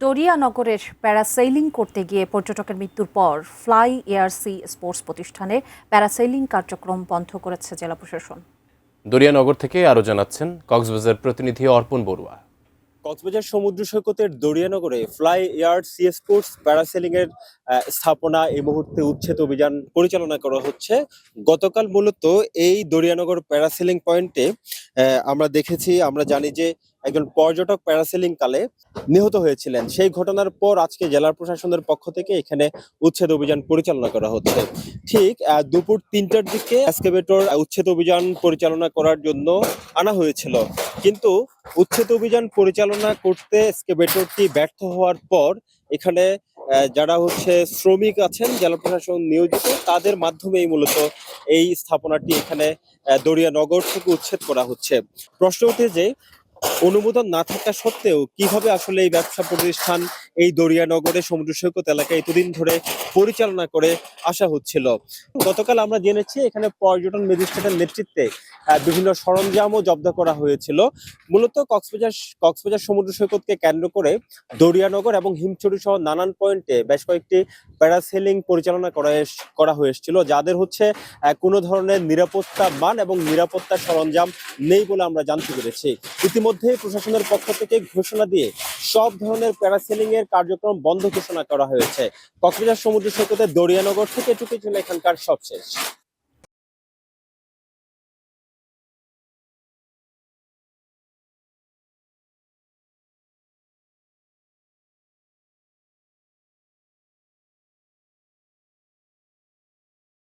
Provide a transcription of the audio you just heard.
দরিয়ানগরের parasailing করতে গিয়ে পর্যটকের মৃত্যুর পর ফ্লাই এয়ারসি স্পোর্টস প্রতিষ্ঠানে প্যারাসেইলিং কার্যক্রম বন্ধ করেছে জেলা প্রশাসন। দরিয়ানগর থেকে আরও জানাচ্ছেন কক্সবাজার প্রতিনিধি অর্পণ বড়ুয়া। কক্সবাজার সমুদ্র সৈকতের দরিয়ানগরে fly air sea sports parasailing এর স্থাপনা এই মুহূর্তে উচ্ছেদ অভিযান পরিচালনা করা হচ্ছে। গতকাল মূলত এই দরিয়ানগর প্যারাসেলিং পয়েন্টে আমরা জানি যে একজন পর্যটক প্যারাসেলিং কালে নিহত হয়েছিলেন। সেই ঘটনার পর আজকে জেলা প্রশাসনের পক্ষ থেকে এখানে উচ্ছেদ অভিযান পরিচালনা করা হচ্ছে। ঠিক দুপুর ৩টার দিকে এক্সকেভেটর উচ্ছেদ অভিযান পরিচালনা করার জন্য আনা হয়েছিল, কিন্তু উচ্ছেদ অভিযান পরিচালনা করতে এক্সকেভেটরটি ব্যর্থ হওয়ার পর এখানে যারা শ্রমিক আছেন জেলা প্রশাসন নিয়োজিত, তাদের মাধ্যমেই মূলত এই স্থাপনাটি এখানে দরিয়ানগর থেকে উচ্ছেদ করা হচ্ছে। প্রশ্ন ওঠে যে অনুমোদন না থাকা সত্ত্বেও কিভাবে আসলে এই ব্যবসা প্রতিষ্ঠান এই দরিয়ানগরে সমুদ্র সৈকত এলাকায় এতদিন ধরে পরিচালনা করে আসা হচ্ছিল। গতকাল আমরা জেনেছি এখানে পর্যটন ম্যাজিস্ট্রেটের নেতৃত্বে বিভিন্ন সরঞ্জামও জব্দ করা হয়েছিল। মূলত কক্সবাজার সমুদ্র সৈকতকে কেন্দ্র করে দরিয়ানগর এবং হিমছড়ি সহ নানান পয়েন্টে বেশ কয়েকটি প্যারাসেলিং পরিচালনা করা হয়েছিল, যাদের কোনো ধরনের নিরাপত্তা মান এবং নিরাপত্তা সরঞ্জাম নেই বলে আমরা জানতে পেরেছি। ইতিমধ্যে প্রশাসনের পক্ষ থেকে ঘোষণা দিয়ে সব ধরনের প্যারাসেলিং এর কার্যক্রম বন্ধ ঘোষণা করা হয়েছে। কক্সবাজার সমুদ্র সৈকতের দরিয়ানগর থেকে এটুকুই ছিল এখানকার সবশেষ।